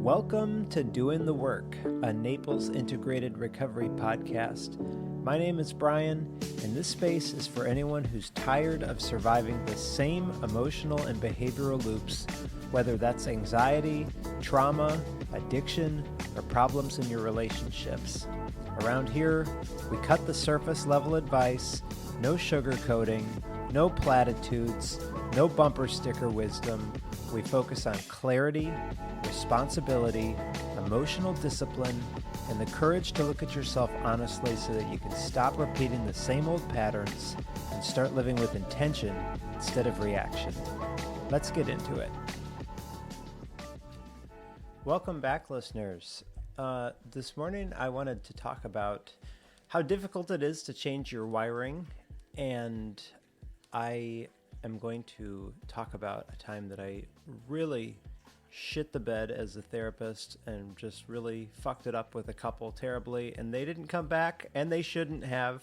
Welcome to Doing the Work, a Naples integrated recovery podcast. My name is Brian, and this space is for anyone who's tired of surviving the same emotional and behavioral loops, whether that's anxiety, trauma, addiction, or problems in your relationships. Around here, we cut the surface level advice, no sugarcoating, no platitudes, no bumper sticker wisdom. We focus on clarity, responsibility, emotional discipline, and the courage to look at yourself honestly so that you can stop repeating the same old patterns and start living with intention instead of reaction. Let's get into it. Welcome back, listeners. This morning I wanted to talk about how difficult it is to change your wiring, and I am going to talk about a time that I really shit the bed as a therapist and just really fucked it up with a couple terribly, and they didn't come back, and they shouldn't have,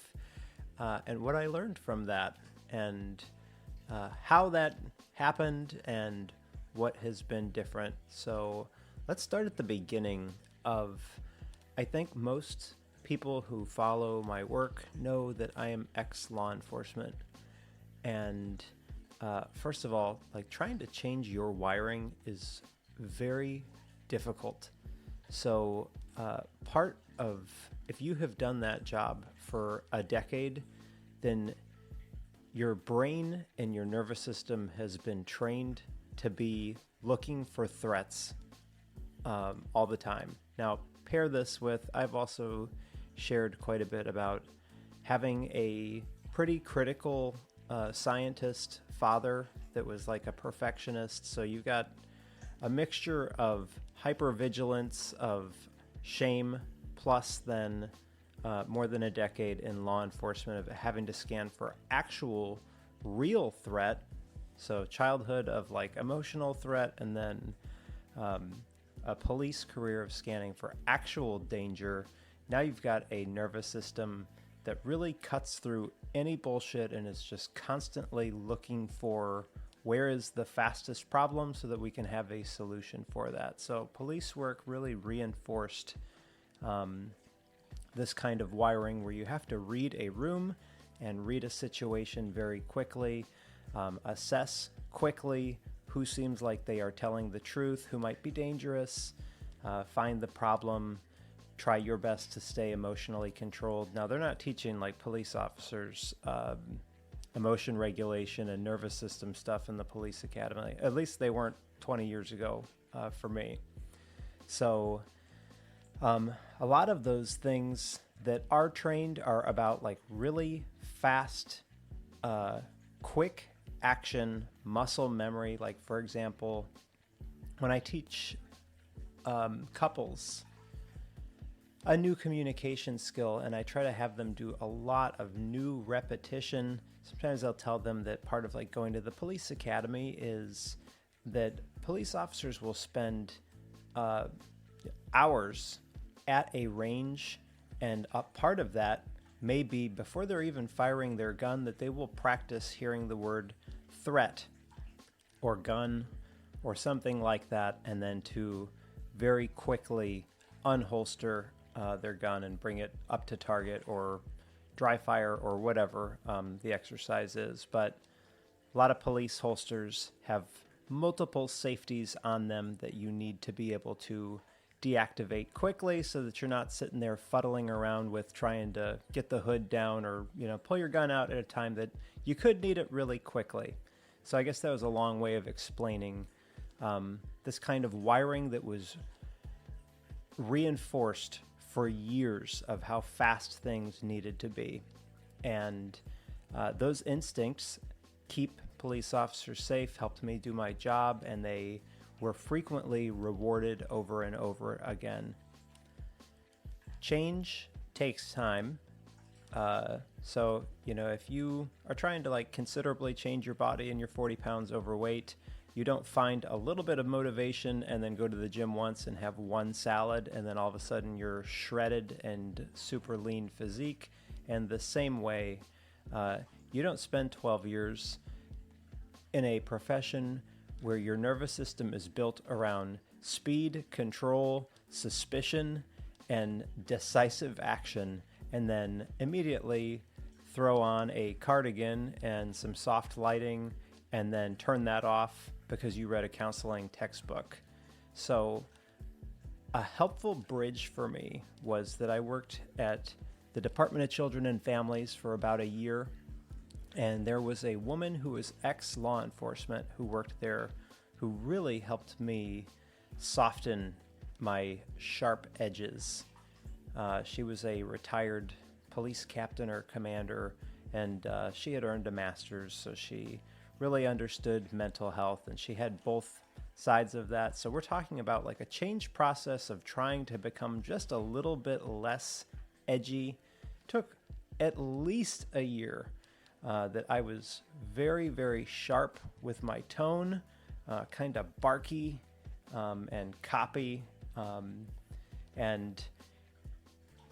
and what I learned from that, and how that happened, and what has been different. So let's start at the beginning of, I think most people who follow my work know that I am ex-law enforcement. And first of all, like, trying to change your wiring is very difficult. So part of, if you have done that job for a decade, then your brain and your nervous system has been trained to be looking for threats all the time. Now, pair this with, I've also shared quite a bit about having a pretty critical scientist father that was like a perfectionist. So you've got a mixture of hypervigilance, of shame, plus then more than a decade in law enforcement of having to scan for actual real threat. So childhood of like emotional threat, and then a police career of scanning for actual danger. Now you've got a nervous system that really cuts through any bullshit and is just constantly looking for where is the fastest problem so that we can have a solution for that. So police work really reinforced this kind of wiring where you have to read a room and read a situation very quickly, assess quickly who seems like they are telling the truth, who might be dangerous, find the problem, try your best to stay emotionally controlled. Now, they're not teaching like police officers emotion regulation and nervous system stuff in the police academy. At least they weren't 20 years ago for me. So a lot of those things that are trained are about like really fast, quick action, muscle memory. Like, for example, when I teach couples a new communication skill, and I try to have them do a lot of new repetition. Sometimes I'll tell them that part of like going to the police academy is that police officers will spend hours at a range, and a part of that may be before they're even firing their gun that they will practice hearing the word threat or gun or something like that, and then to very quickly unholster their gun and bring it up to target or dry fire or whatever the exercise is. But a lot of police holsters have multiple safeties on them that you need to be able to deactivate quickly so that you're not sitting there fuddling around with trying to get the hood down or, you know, pull your gun out at a time that you could need it really quickly. So I guess that was a long way of explaining this kind of wiring that was reinforced for years of how fast things needed to be. And those instincts keep police officers safe, helped me do my job, and they were frequently rewarded over and over again. Change takes time. So, you know, if you are trying to like considerably change your body and you're 40 pounds overweight, you don't find a little bit of motivation and then go to the gym once and have one salad and then all of a sudden you're shredded and super lean physique. And the same way, you don't spend 12 years in a profession where your nervous system is built around speed, control, suspicion, and decisive action, and then immediately throw on a cardigan and some soft lighting and then turn that off because you read a counseling textbook. So a helpful bridge for me was that I worked at the Department of Children and Families for about a year, and there was a woman who was ex-law enforcement who worked there who really helped me soften my sharp edges. She was a retired police captain or commander, and she had earned a master's, so she really understood mental health, and she had both sides of that. So we're talking about like a change process of trying to become just a little bit less edgy. Took at least a year that I was very, very sharp with my tone, kind of barky and copy, and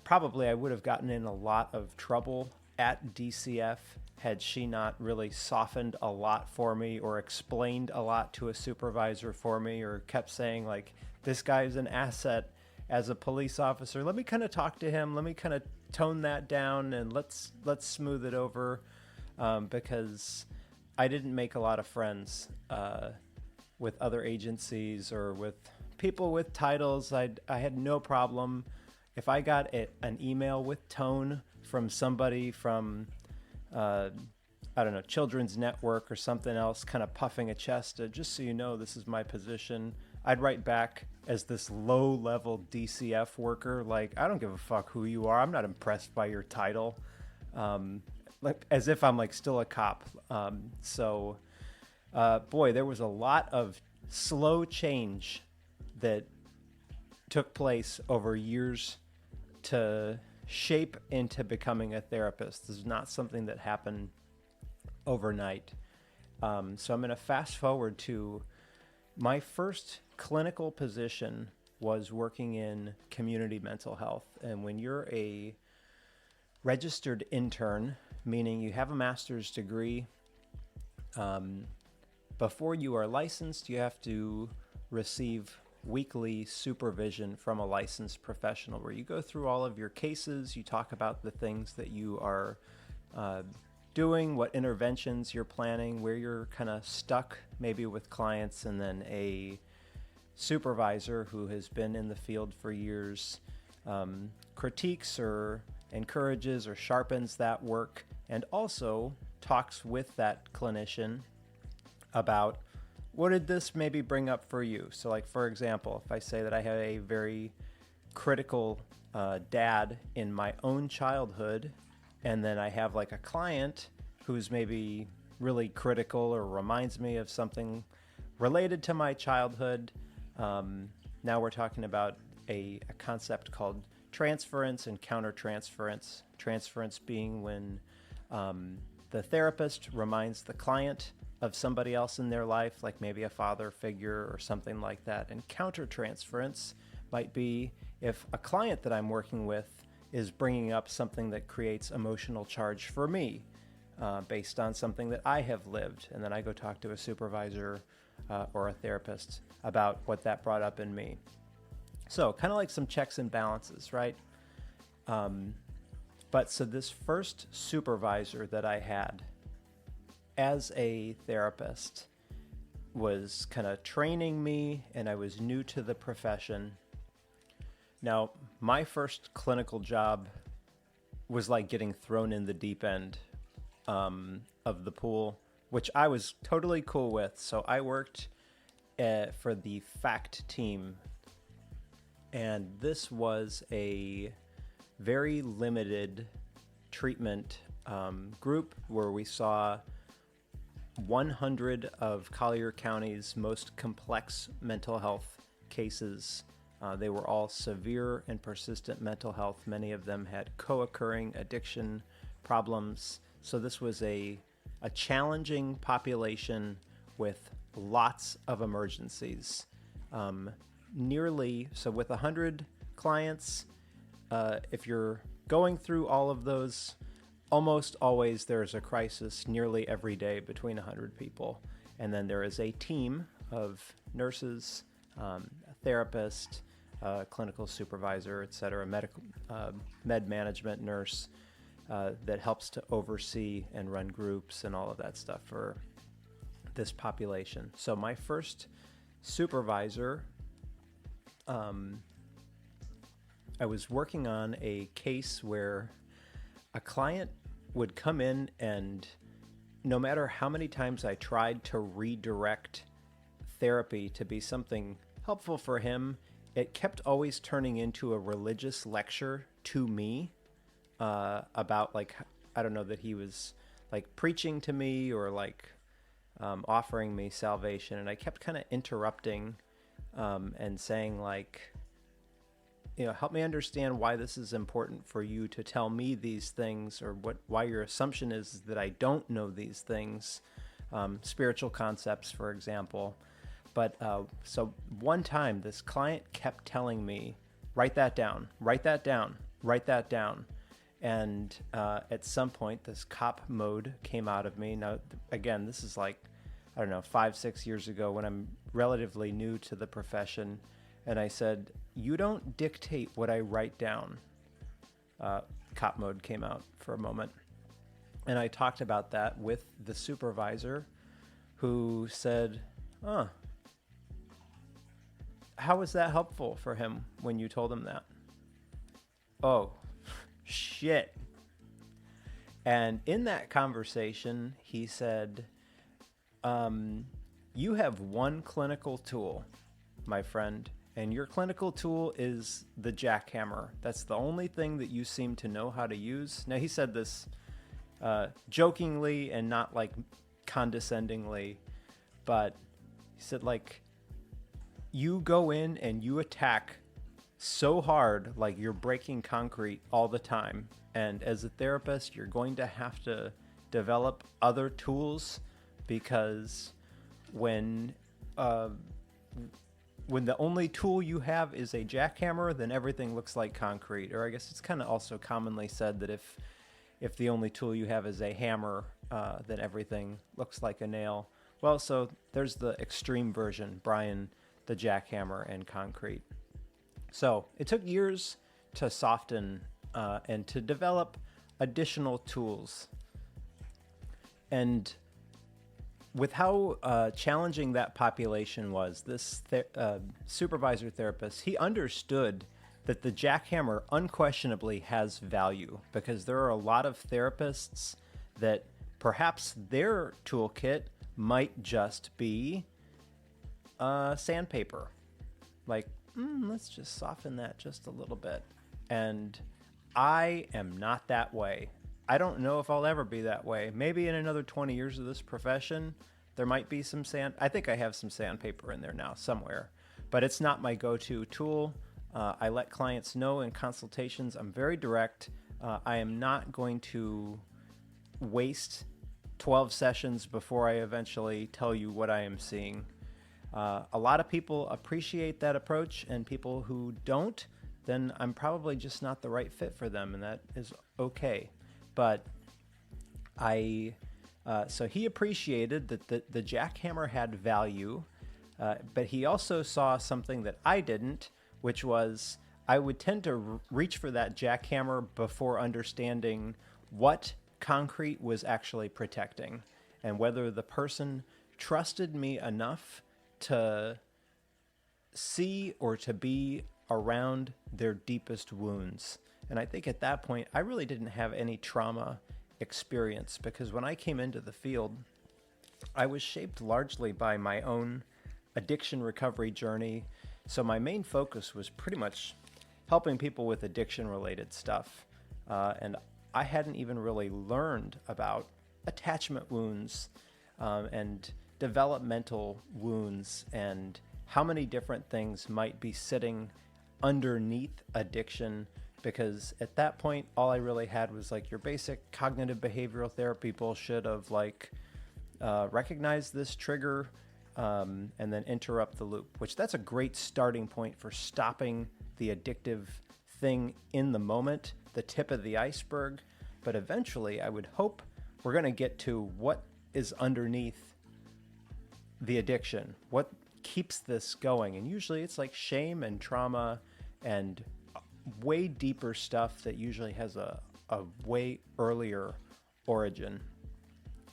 probably I would have gotten in a lot of trouble at DCF had she not really softened a lot for me or explained a lot to a supervisor for me, or kept saying like, this guy's an asset as a police officer. Let me kind of talk to him. Let me kind of tone that down and let's smooth it over, because I didn't make a lot of friends with other agencies or with people with titles. I had no problem if I got an email with tone from somebody from I don't know, Children's Network or something else, kind of puffing a chest, just so you know, this is my position. I'd write back as this low-level DCF worker, like, I don't give a fuck who you are. I'm not impressed by your title. Like, as if I'm like still a cop. Boy, there was a lot of slow change that took place over years to shape into becoming a therapist. This is not something that happened overnight. So I'm going to fast forward to my first clinical position was working in community mental health. And when you're a registered intern, meaning you have a master's degree, before you are licensed, you have to receive weekly supervision from a licensed professional where you go through all of your cases, you talk about the things that you are doing, what interventions you're planning, where you're kind of stuck maybe with clients, and then a supervisor who has been in the field for years critiques or encourages or sharpens that work, and also talks with that clinician about what did this maybe bring up for you. So like, for example, if I say that I had a very critical dad in my own childhood, and then I have like a client who's maybe really critical or reminds me of something related to my childhood, now we're talking about a concept called transference and countertransference. Transference being when the therapist reminds the client of somebody else in their life, like maybe a father figure or something like that. And countertransference might be if a client that I'm working with is bringing up something that creates emotional charge for me based on something that I have lived. And then I go talk to a supervisor or a therapist about what that brought up in me. So kind of like some checks and balances, right? But so this first supervisor that I had as a therapist was kind of training me, and I was new to the profession. Now, my first clinical job was like getting thrown in the deep end of the pool, which I was totally cool with. So I worked for the FACT team, and this was a very limited treatment group where we saw 100 of Collier County's most complex mental health cases. They were all severe and persistent mental health. Many of them had co-occurring addiction problems. So this was a challenging population with lots of emergencies. So with 100 clients, if you're going through all of those, almost always there's a crisis nearly every day between 100 people. And then there is a team of nurses, a therapist, clinical supervisor, etc., med management nurse that helps to oversee and run groups and all of that stuff for this population. So my first supervisor, I was working on a case where a client would come in, and no matter how many times I tried to redirect therapy to be something helpful for him, it kept always turning into a religious lecture to me about, like, I don't know, that he was like preaching to me or like offering me salvation. And I kept kind of interrupting and saying, like, help me understand why this is important for you to tell me these things, or why your assumption is that I don't know these things, spiritual concepts, for example. But so one time this client kept telling me, write that down, write that down, write that down. And at some point, this cop mode came out of me. Now, again, this is like, I don't know, 5-6 years ago when I'm relatively new to the profession. And I said, you don't dictate what I write down. Cop mode came out for a moment. And I talked about that with the supervisor, who said, how was that helpful for him when you told him that? Oh, shit. And in that conversation, he said, you have one clinical tool, my friend. And your clinical tool is the jackhammer. That's the only thing that you seem to know how to use. Now, he said this jokingly and not like condescendingly, but he said, like, you go in and you attack so hard, like you're breaking concrete all the time. And as a therapist, you're going to have to develop other tools, because when the only tool you have is a jackhammer, then everything looks like concrete. Or I guess it's kind of also commonly said that if the only tool you have is a hammer, then everything looks like a nail. Well, so there's the extreme version, Brian, the jackhammer and concrete. So it took years to soften and to develop additional tools. And with how challenging that population was, this supervisor therapist, he understood that the jackhammer unquestionably has value, because there are a lot of therapists that perhaps their toolkit might just be sandpaper. Like, let's just soften that just a little bit. And I am not that way. I don't know if I'll ever be that way. Maybe in another 20 years of this profession, there might be some I think I have some sandpaper in there now somewhere, but it's not my go-to tool. I let clients know in consultations, I'm very direct. I am not going to waste 12 sessions before I eventually tell you what I am seeing. A lot of people appreciate that approach, and people who don't, then I'm probably just not the right fit for them, and that is okay. But so he appreciated that the jackhammer had value, but he also saw something that I didn't, which was I would tend to reach for that jackhammer before understanding what concrete was actually protecting, and whether the person trusted me enough to see or to be around their deepest wounds. And I think at that point, I really didn't have any trauma experience, because when I came into the field, I was shaped largely by my own addiction recovery journey. So my main focus was pretty much helping people with addiction related stuff. And I hadn't even really learned about attachment wounds and developmental wounds, and how many different things might be sitting underneath addiction. Because at that point, all I really had was like your basic cognitive behavioral therapy bullshit of like recognize this trigger and then interrupt the loop, which that's a great starting point for stopping the addictive thing in the moment, the tip of the iceberg. But eventually, I would hope we're going to get to what is underneath the addiction. keeps this going. And usually it's like shame and trauma and way deeper stuff that usually has a way earlier origin.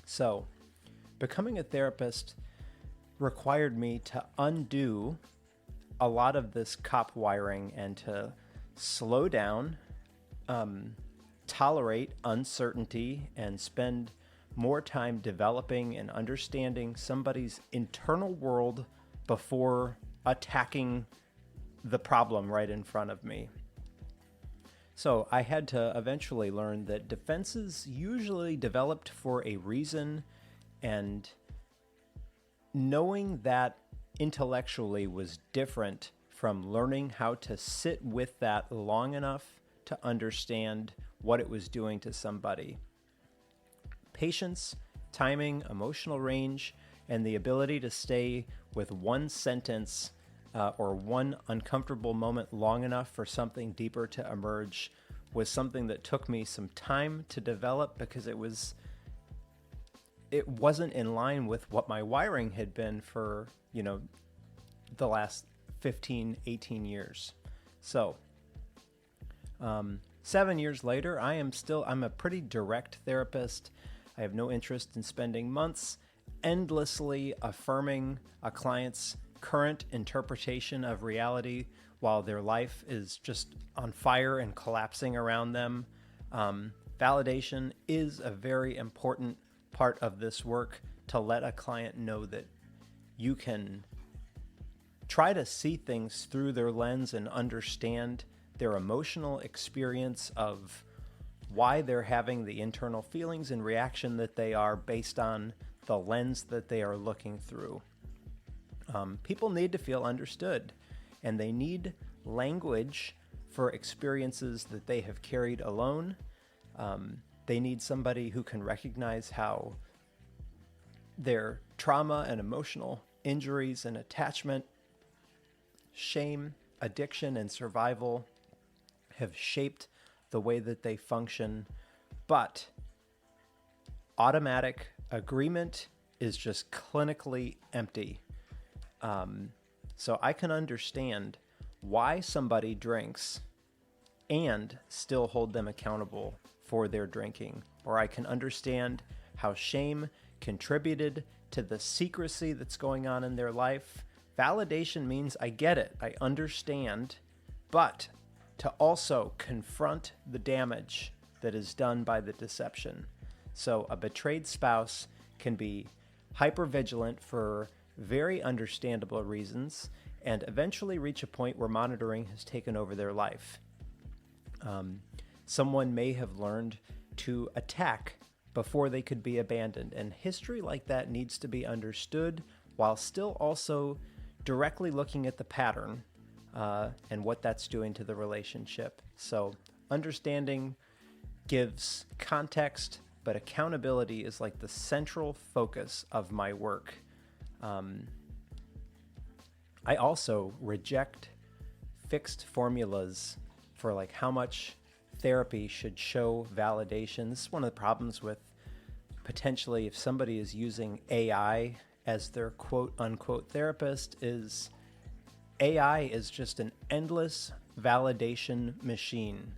So becoming a therapist required me to undo a lot of this cop wiring and to slow down, tolerate uncertainty, and spend more time developing and understanding somebody's internal world before attacking the problem right in front of me. So I had to eventually learn that defenses usually developed for a reason, and knowing that intellectually was different from learning how to sit with that long enough to understand what it was doing to somebody. Patience, timing, emotional range, and the ability to stay with one sentence or one uncomfortable moment long enough for something deeper to emerge was something that took me some time to develop, because it wasn't in line with what my wiring had been for, the last 15, 18 years. So 7 years later, I'm a pretty direct therapist. I have no interest in spending months endlessly affirming a client's current interpretation of reality while their life is just on fire and collapsing around them. Validation is a very important part of this work, to let a client know that you can try to see things through their lens and understand their emotional experience of why they're having the internal feelings and reaction that they are based on the lens that they are looking through. People need to feel understood, and they need language for experiences that they have carried alone. They need somebody who can recognize how their trauma and emotional injuries and attachment, shame, addiction, and survival have shaped the way that they function. But automatic agreement is just clinically empty. So I can understand why somebody drinks and still hold them accountable for their drinking. Or I can understand how shame contributed to the secrecy that's going on in their life. Validation means I get it, I understand, but to also confront the damage that is done by the deception. So a betrayed spouse can be hypervigilant for very understandable reasons and eventually reach a point where monitoring has taken over their life. Someone may have learned to attack before they could be abandoned, and history like that needs to be understood while still also directly looking at the pattern and what that's doing to the relationship. So understanding gives context, but accountability is like the central focus of my work. I also reject fixed formulas for like how much therapy should show validation. This is one of the problems with potentially if somebody is using AI as their quote unquote therapist, is AI is just an endless validation machine.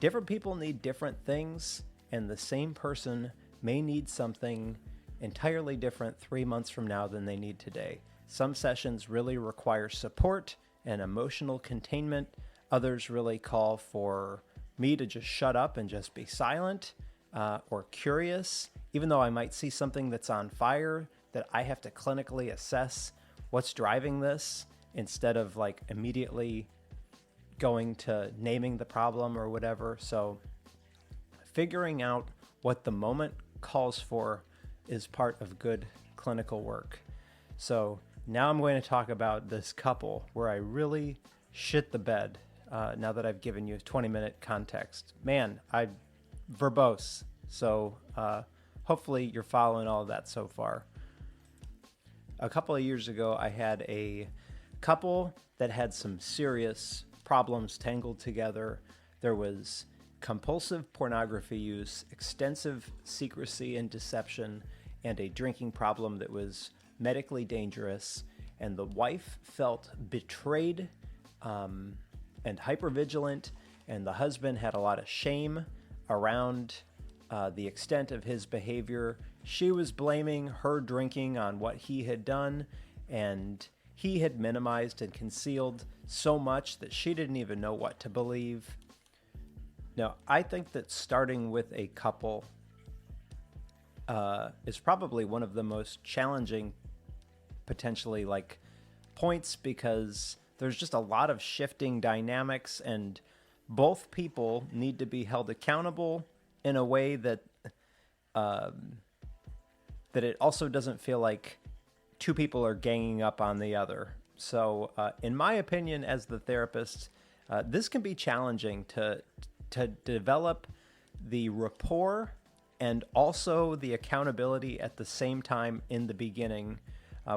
Different people need different things, and the same person may need something entirely different 3 months from now than they need today. Some sessions really require support and emotional containment. Others really call for me to just shut up and just be silent or curious, even though I might see something that's on fire that I have to clinically assess what's driving this instead of like immediately going to naming the problem or whatever. So figuring out what the moment calls for is part of good clinical work. So now I'm going to talk about this couple where I really shit the bed now that I've given you a 20-minute context. Man, I'm verbose. So hopefully you're following all of that so far. A couple of years ago, I had a couple that had some serious problems tangled together. There was compulsive pornography use, extensive secrecy and deception, and a drinking problem that was medically dangerous, and the wife felt betrayed and hypervigilant, and the husband had a lot of shame around the extent of his behavior. She was blaming her drinking on what he had done, and he had minimized and concealed so much that she didn't even know what to believe. Now, I think that starting with a couple is probably one of the most challenging, potentially, like, points, because there's just a lot of shifting dynamics, and both people need to be held accountable in a way that that it also doesn't feel like two people are ganging up on the other. So in my opinion, as the therapist, this can be challenging to develop the rapport and also the accountability at the same time in the beginning,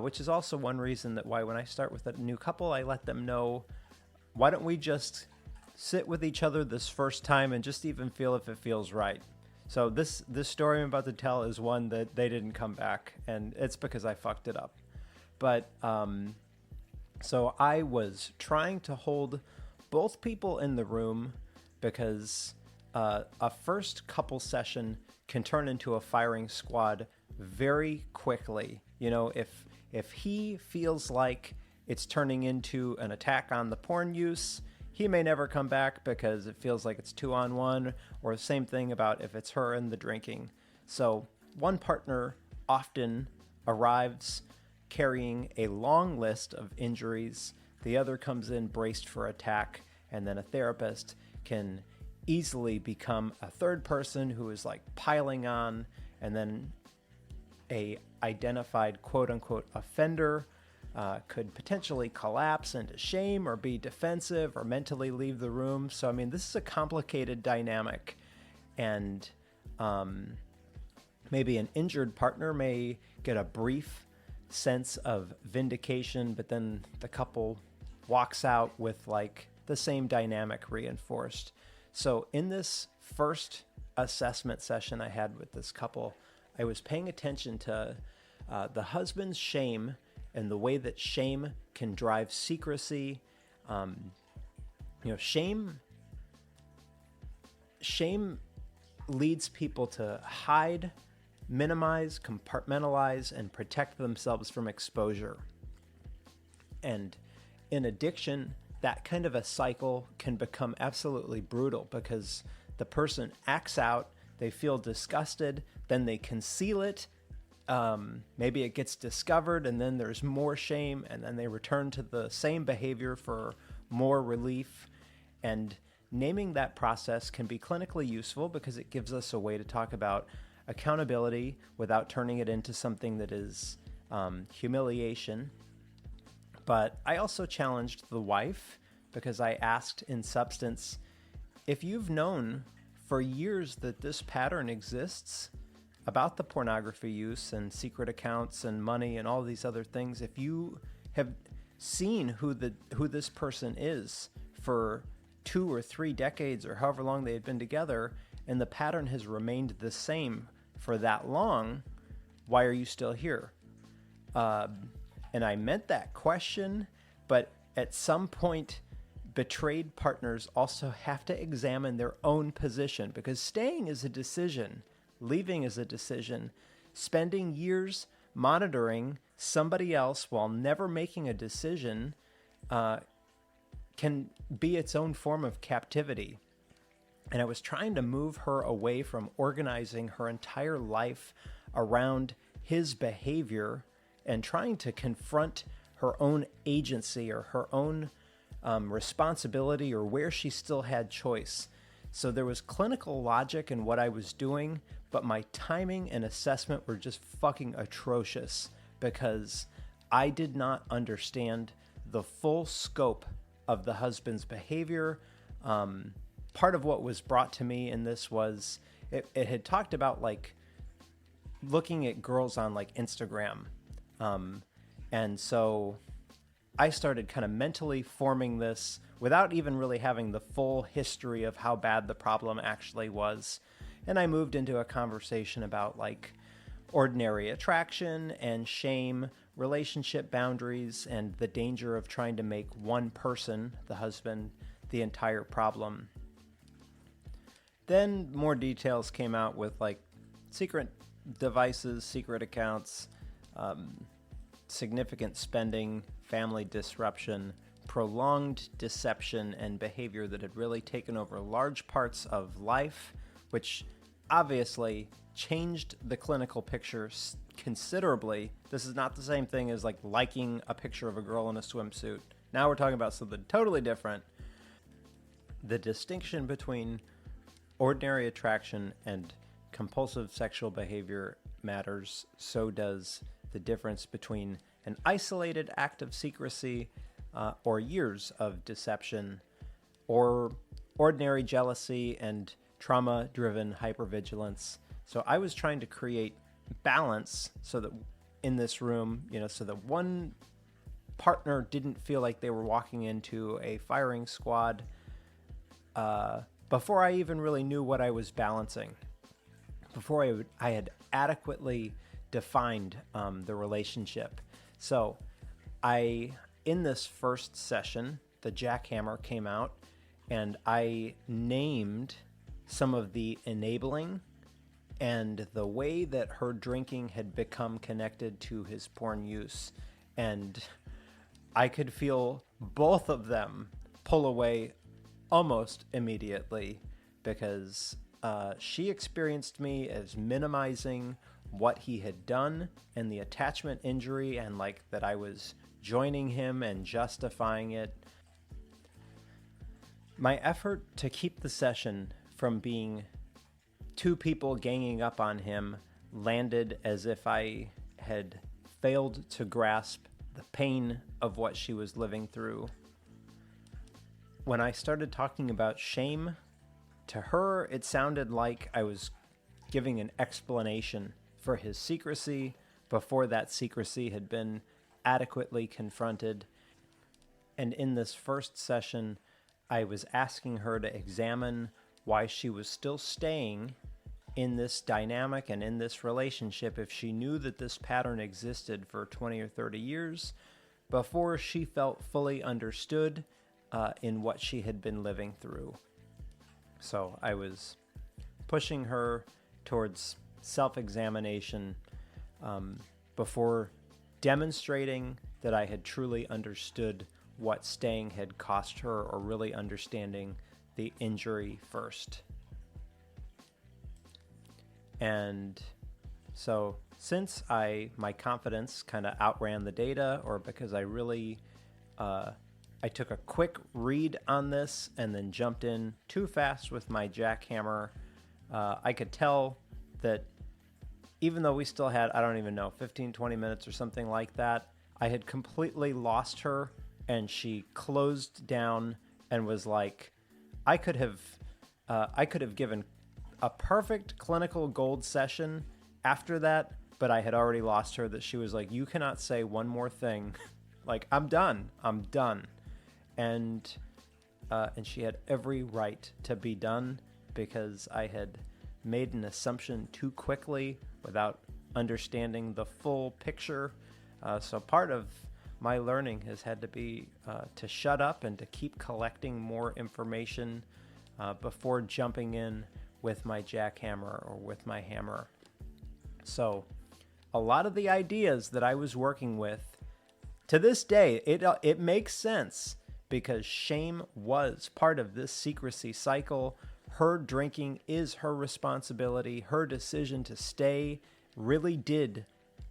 which is also one reason that why when I start with a new couple, I let them know, why don't we just sit with each other this first time and just even feel if it feels right. So this story I'm about to tell is one that they didn't come back, and it's because I fucked it up. But so I was trying to hold both people in the room, because a first couple session can turn into a firing squad very quickly. You know, if he feels like it's turning into an attack on the porn use, he may never come back because it feels like it's 2-on-1, or the same thing about if it's her and the drinking. So one partner often arrives carrying a long list of injuries. The other comes in braced for attack, and then a therapist can easily become a third person who is like piling on, and then a identified quote-unquote offender could potentially collapse into shame or be defensive or mentally leave the room. So, I mean, this is a complicated dynamic, and maybe an injured partner may get a brief sense of vindication, but then the couple walks out with like the same dynamic reinforced. So in this first assessment session I had with this couple, I was paying attention to the husband's shame and the way that shame can drive secrecy. Shame leads people to hide, minimize, compartmentalize, and protect themselves from exposure. And in addiction, that kind of a cycle can become absolutely brutal, because the person acts out, they feel disgusted, then they conceal it. Maybe it gets discovered, and then there's more shame, and then they return to the same behavior for more relief. And naming that process can be clinically useful, because it gives us a way to talk about accountability without turning it into something that is humiliation. But I also challenged the wife, because I asked in substance, if you've known for years that this pattern exists about the pornography use and secret accounts and money and all these other things, if you have seen who this person is for 2 or 3 decades or however long they had been together, and the pattern has remained the same for that long, why are you still here? And I meant that question, but at some point, betrayed partners also have to examine their own position, because staying is a decision, leaving is a decision. Spending years monitoring somebody else while never making a decision can be its own form of captivity. And I was trying to move her away from organizing her entire life around his behavior and trying to confront her own agency or her own responsibility, or where she still had choice. So there was clinical logic in what I was doing, but my timing and assessment were just fucking atrocious, because I did not understand the full scope of the husband's behavior. Part of what was brought to me in this was it had talked about like looking at girls on like Instagram. And so I started kind of mentally forming this without even really having the full history of how bad the problem actually was. And I moved into a conversation about like ordinary attraction and shame relationship boundaries and the danger of trying to make one person, the husband, the entire problem. Then more details came out with like secret devices, secret accounts, significant spending, family disruption, prolonged deception, and behavior that had really taken over large parts of life, which obviously changed the clinical picture considerably. This is not the same thing as like liking a picture of a girl in a swimsuit. Now we're talking about something totally different. The distinction between ordinary attraction and compulsive sexual behavior matters. So does the difference between an isolated act of secrecy or years of deception, or ordinary jealousy and trauma-driven hypervigilance. So I was trying to create balance so that in this room, so that one partner didn't feel like they were walking into a firing squad before I even really knew what I was balancing, before I had adequately defined the relationship. So in this first session, the jackhammer came out, and I named some of the enabling and the way that her drinking had become connected to his porn use. And I could feel both of them pull away almost immediately, because she experienced me as minimizing what he had done and the attachment injury, and like that I was joining him and justifying it. My effort to keep the session from being two people ganging up on him landed as if I had failed to grasp the pain of what she was living through. When I started talking about shame, to her it sounded like I was giving an explanation for his secrecy before that secrecy had been adequately confronted. And in this first session, I was asking her to examine why she was still staying in this dynamic and in this relationship if she knew that this pattern existed for 20 or 30 years before she felt fully understood in what she had been living through. So I was pushing her towards self-examination before demonstrating that I had truly understood what staying had cost her, or really understanding the injury first. And so since my confidence kind of outran the data, or because I really I took a quick read on this and then jumped in too fast with my jackhammer, I could tell that even though we still had, I don't even know, 15, 20 minutes or something like that, I had completely lost her, and she closed down and was like, I could have given a perfect clinical gold session after that, but I had already lost her, that she was like, you cannot say one more thing. Like, I'm done. And she had every right to be done, because I had made an assumption too quickly without understanding the full picture. So part of my learning has had to be to shut up and to keep collecting more information before jumping in with my jackhammer or with my hammer. So a lot of the ideas that I was working with, to this day, it makes sense, because shame was part of this secrecy cycle. Her drinking is her responsibility. Her decision to stay really did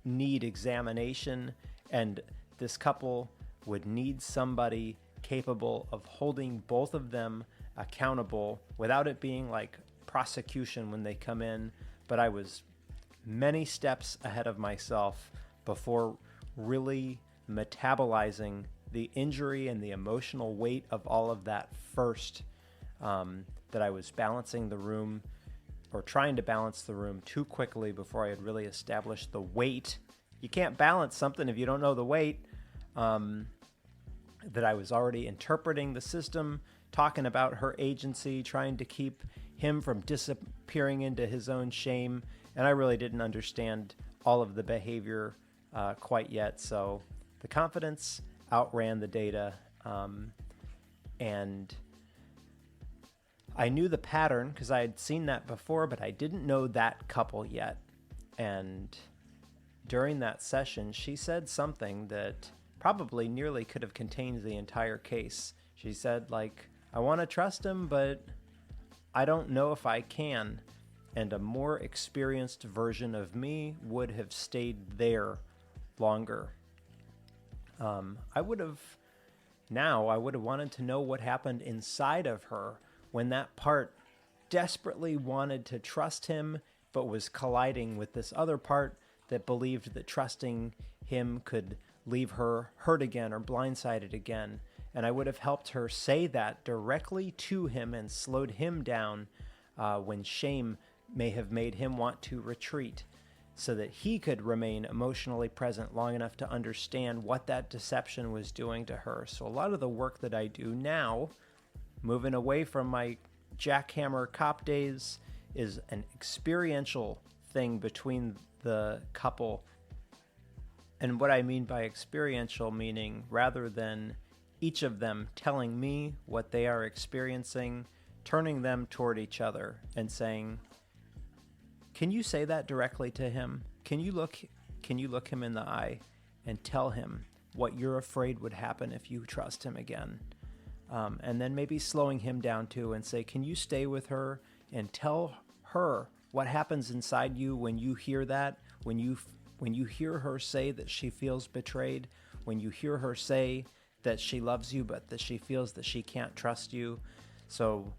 need examination, and this couple would need somebody capable of holding both of them accountable without it being like prosecution when they come in. But I was many steps ahead of myself before really metabolizing the injury and the emotional weight of all of that first, that I was balancing the room, or trying to balance the room too quickly before I had really established the weight. You can't balance something if you don't know the weight. That I was already interpreting the system, talking about her agency, trying to keep him from disappearing into his own shame. And I really didn't understand all of the behavior quite yet. So the confidence outran the data. And I knew the pattern because I had seen that before, but I didn't know that couple yet. And during that session, she said something that probably nearly could have contained the entire case. She said, like, I want to trust him, but I don't know if I can. And a more experienced version of me would have stayed there longer. I would have wanted to know what happened inside of her when that part desperately wanted to trust him, but was colliding with this other part that believed that trusting him could leave her hurt again or blindsided again. And I would have helped her say that directly to him and slowed him down when shame may have made him want to retreat, so that he could remain emotionally present long enough to understand what that deception was doing to her. So a lot of the work that I do now, moving away from my jackhammer cop days, is an experiential thing between the couple. And what I mean by experiential, meaning rather than each of them telling me what they are experiencing, turning them toward each other and saying, can you say that directly to him? Can you look him in the eye and tell him what you're afraid would happen if you trust him again? And then maybe slowing him down too and say, can you stay with her and tell her what happens inside you when you hear that, when you hear her say that she feels betrayed, when you hear her say that she loves you but that she feels that she can't trust you. So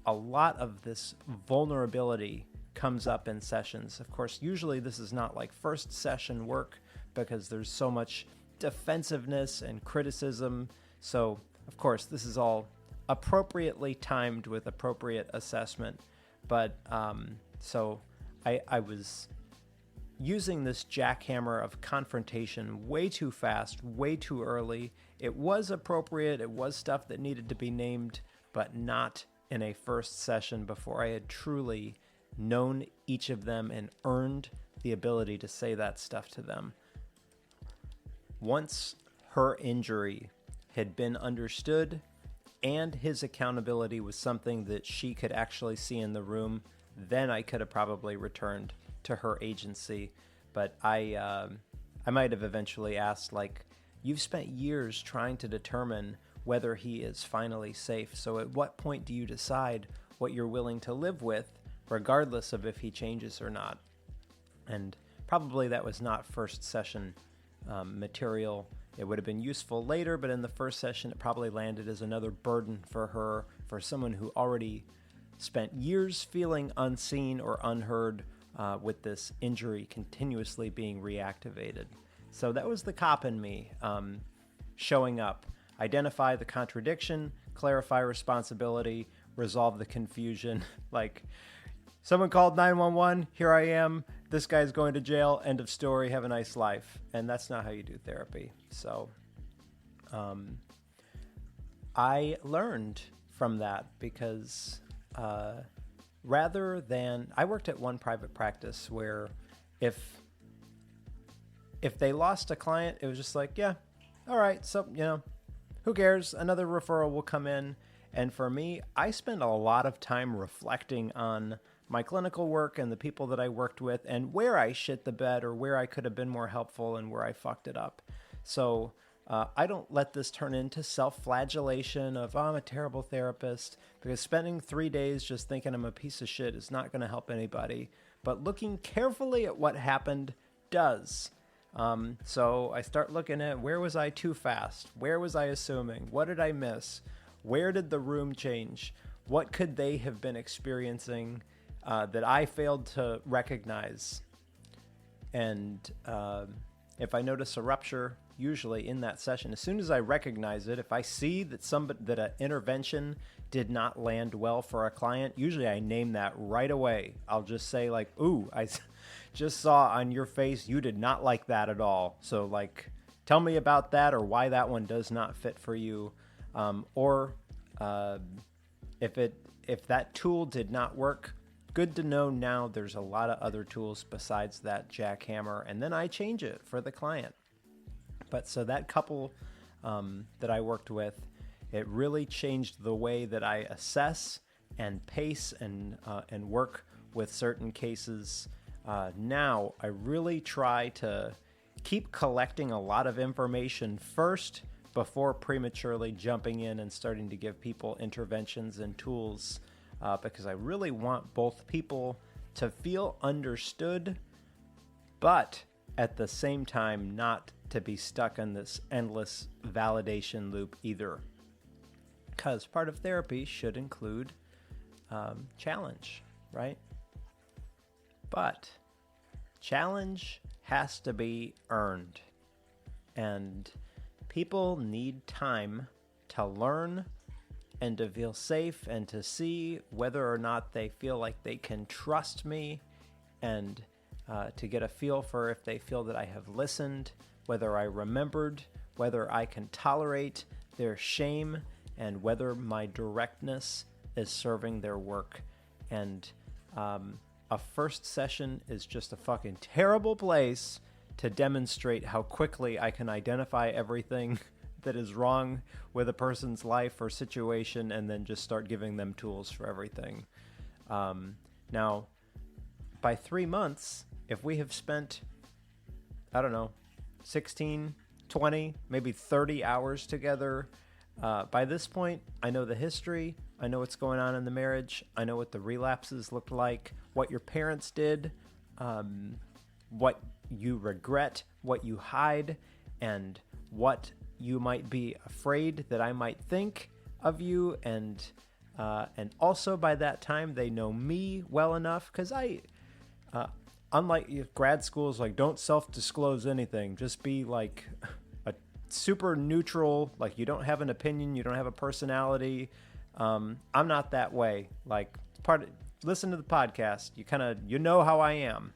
a lot of this vulnerability comes up in sessions. Of course, usually this is not like first session work because there's so much defensiveness and criticism. So, of course, this is all appropriately timed with appropriate assessment. But so I was using this jackhammer of confrontation way too fast, way too early. It was appropriate. It was stuff that needed to be named, but not in a first session before I had truly known each of them and earned the ability to say that stuff to them. Once her injury had been understood and his accountability was something that she could actually see in the room, then I could have probably returned to her agency. But I might have eventually asked, like, you've spent years trying to determine whether he is finally safe. So at what point do you decide what you're willing to live with, regardless of if he changes or not? And probably that was not first session material. It would have been useful later, but in the first session, it probably landed as another burden for her, for someone who already spent years feeling unseen or unheard with this injury continuously being reactivated. So that was the cop in me showing up. Identify the contradiction, clarify responsibility, resolve the confusion. Like, someone called 911, here I am, this guy's going to jail, end of story, have a nice life. And that's not how you do therapy. So I learned from that because rather than, I worked at one private practice where if they lost a client, it was just like, yeah, all right, so, who cares? Another referral will come in. And for me, I spend a lot of time reflecting on my clinical work and the people that I worked with and where I shit the bed or where I could have been more helpful and where I fucked it up. So I don't let this turn into self-flagellation of, oh, I'm a terrible therapist, because spending 3 days just thinking I'm a piece of shit is not going to help anybody. But looking carefully at what happened does. So I start looking at, where was I too fast? Where was I assuming? What did I miss? Where did the room change? What could they have been experiencing that I failed to recognize? And if I notice a rupture, usually in that session, as soon as I recognize it, if I see that an intervention did not land well for a client, usually I name that right away. I'll just say, like, ooh, I just saw on your face you did not like that at all. So, like, tell me about that or why that one does not fit for you. If that tool did not work, good to know now there's a lot of other tools besides that jackhammer, and then I change it for the client. But so that couple that I worked with, it really changed the way that I assess and pace and work with certain cases. Now I really try to keep collecting a lot of information first before prematurely jumping in and starting to give people interventions and tools, because I really want both people to feel understood, but at the same time not to be stuck in this endless validation loop either. Because part of therapy should include challenge, right? But challenge has to be earned. And people need time to learn and to feel safe and to see whether or not they feel like they can trust me, and to get a feel for if they feel that I have listened, whether I remembered, whether I can tolerate their shame, and whether my directness is serving their work. And a first session is just a fucking terrible place to demonstrate how quickly I can identify everything that is wrong with a person's life or situation, and then just start giving them tools for everything. Now, by 3 months, if we have spent, 16, 20, maybe 30 hours together, by this point, I know the history, I know what's going on in the marriage, I know what the relapses looked like, what your parents did, what you regret, what you hide, and what you might be afraid that I might think of you, and also by that time they know me well enough, because unlike grad schools, like, don't self-disclose anything, just be like a super neutral, like, you don't have an opinion, you don't have a personality. I'm not that way. Like, listen to the podcast, you know how I am.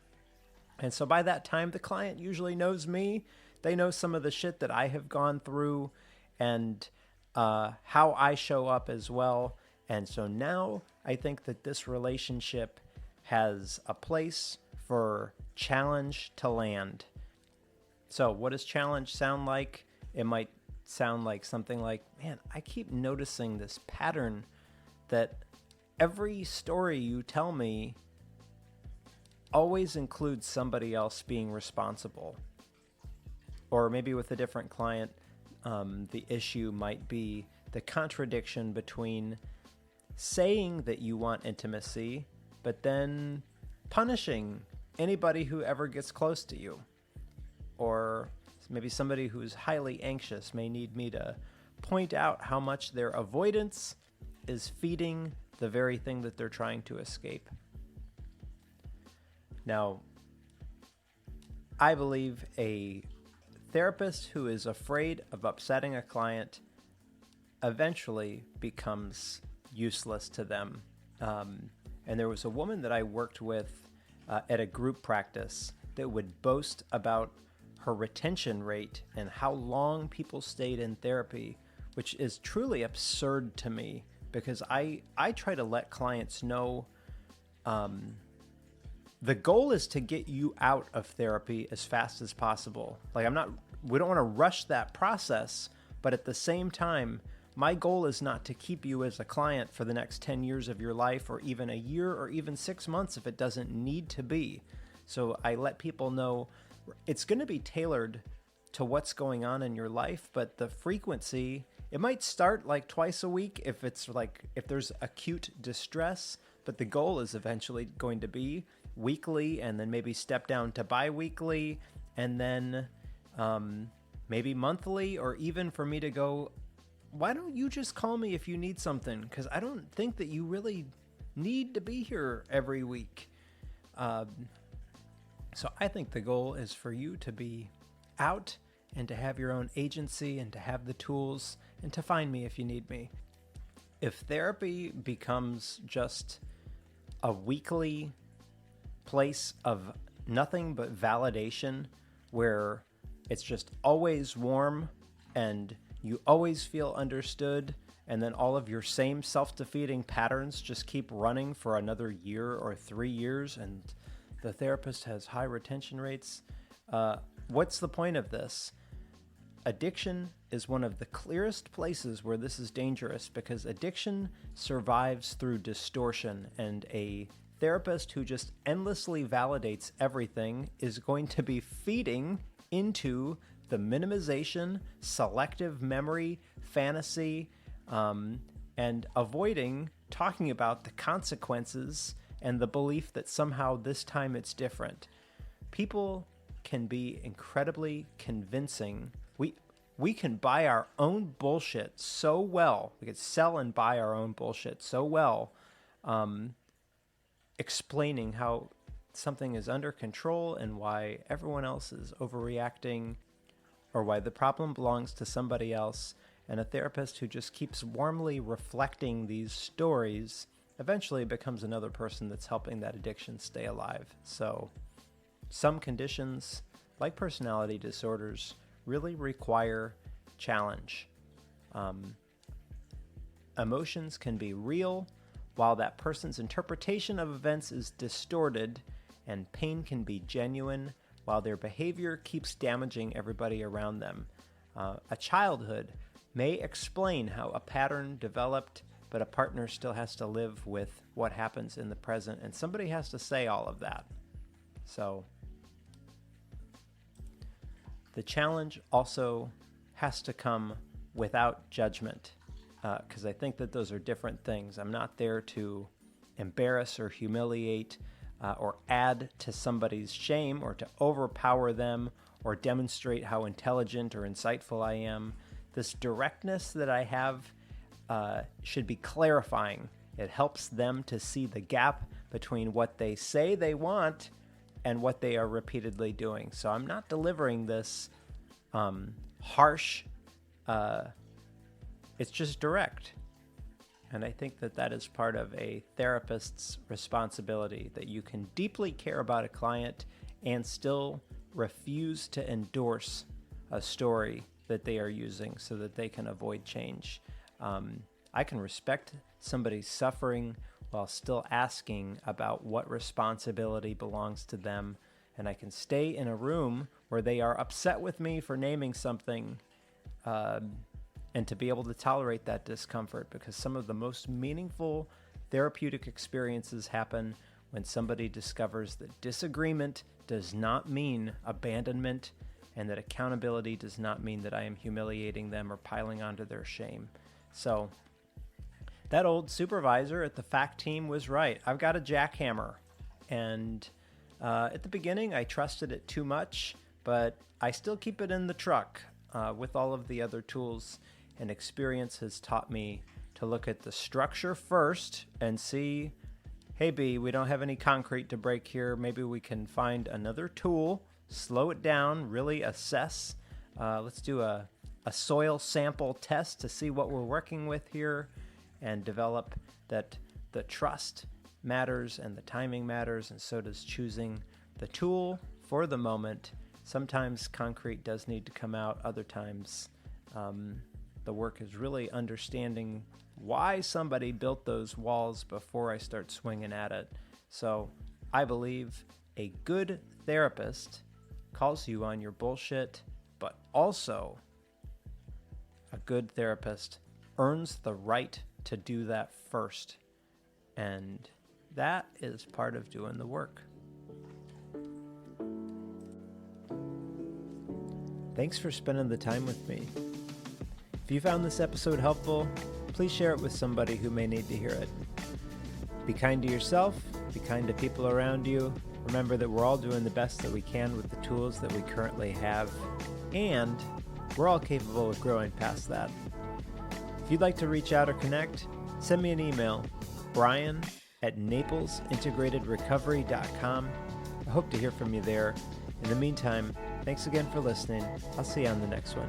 And so by that time, the client usually knows me. They know some of the shit that I have gone through, and how I show up as well. And so now I think that this relationship has a place for challenge to land. So what does challenge sound like? It might sound like something like, man, I keep noticing this pattern that every story you tell me always includes somebody else being responsible. Or maybe with a different client, the issue might be the contradiction between saying that you want intimacy, but then punishing anybody who ever gets close to you. Or maybe somebody who's highly anxious may need me to point out how much their avoidance is feeding the very thing that they're trying to escape. Now, I believe a therapist who is afraid of upsetting a client eventually becomes useless to them. And there was a woman that I worked with at a group practice that would boast about her retention rate and how long people stayed in therapy, which is truly absurd to me, because I try to let clients know the goal is to get you out of therapy as fast as possible. Like, we don't want to rush that process, but at the same time, my goal is not to keep you as a client for the next 10 years of your life, or even a year, or even 6 months if it doesn't need to be. So I let people know it's going to be tailored to what's going on in your life, but the frequency, it might start like twice a week if there's acute distress, but the goal is eventually going to be weekly, and then maybe step down to bi-weekly, and then maybe monthly, or even for me to go, why don't you just call me if you need something? Because I don't think that you really need to be here every week. So I think the goal is for you to be out and to have your own agency and to have the tools and to find me if you need me. If therapy becomes just a weekly place of nothing but validation, where it's just always warm and you always feel understood and then all of your same self-defeating patterns just keep running for another year or 3 years, and the therapist has high retention rates. What's the point of this? Addiction is one of the clearest places where this is dangerous, because addiction survives through distortion, and a therapist who just endlessly validates everything is going to be feeding into the minimization, selective memory, fantasy, and avoiding talking about the consequences and the belief that somehow this time it's different. People can be incredibly convincing. We can buy our own bullshit so well. We could sell and buy our own bullshit so well, explaining how something is under control and why everyone else is overreacting, or why the problem belongs to somebody else. And a therapist who just keeps warmly reflecting these stories eventually becomes another person that's helping that addiction stay alive. So some conditions, like personality disorders, really require challenge. Emotions can be real, while that person's interpretation of events is distorted, and pain can be genuine, while their behavior keeps damaging everybody around them. A childhood may explain how a pattern developed, but a partner still has to live with what happens in the present, and somebody has to say all of that. So the challenge also has to come without judgment, because I think that those are different things. I'm not there to embarrass or humiliate or add to somebody's shame, or to overpower them, or demonstrate how intelligent or insightful I am. This directness that I have should be clarifying. It helps them to see the gap between what they say they want and what they are repeatedly doing. So I'm not delivering this harsh, it's just direct. And I think that that is part of a therapist's responsibility, that you can deeply care about a client and still refuse to endorse a story that they are using so that they can avoid change. I can respect somebody's suffering while still asking about what responsibility belongs to them. And I can stay in a room where they are upset with me for naming something, and to be able to tolerate that discomfort, because some of the most meaningful therapeutic experiences happen when somebody discovers that disagreement does not mean abandonment, and that accountability does not mean that I am humiliating them or piling onto their shame. So that old supervisor at the FACT team was right. I've got a jackhammer, and at the beginning I trusted it too much, but I still keep it in the truck with all of the other tools. And experience has taught me to look at the structure first and see, hey B, we don't have any concrete to break here. Maybe we can find another tool, slow it down, really assess. Let's do a soil sample test to see what we're working with here, and develop that the trust matters and the timing matters, and so does choosing the tool for the moment. Sometimes concrete does need to come out. Other times, the work is really understanding why somebody built those walls before I start swinging at it. So I believe a good therapist calls you on your bullshit, but also a good therapist earns the right to do that first. And that is part of doing the work. Thanks for spending the time with me. If you found this episode helpful, please share it with somebody who may need to hear it. Be kind to yourself, be kind to people around you. Remember that we're all doing the best that we can with the tools that we currently have, and we're all capable of growing past that. If you'd like to reach out or connect, send me an email, brian@naplesintegratedrecovery.com. I hope to hear from you there. In the meantime, thanks again for listening. I'll see you on the next one.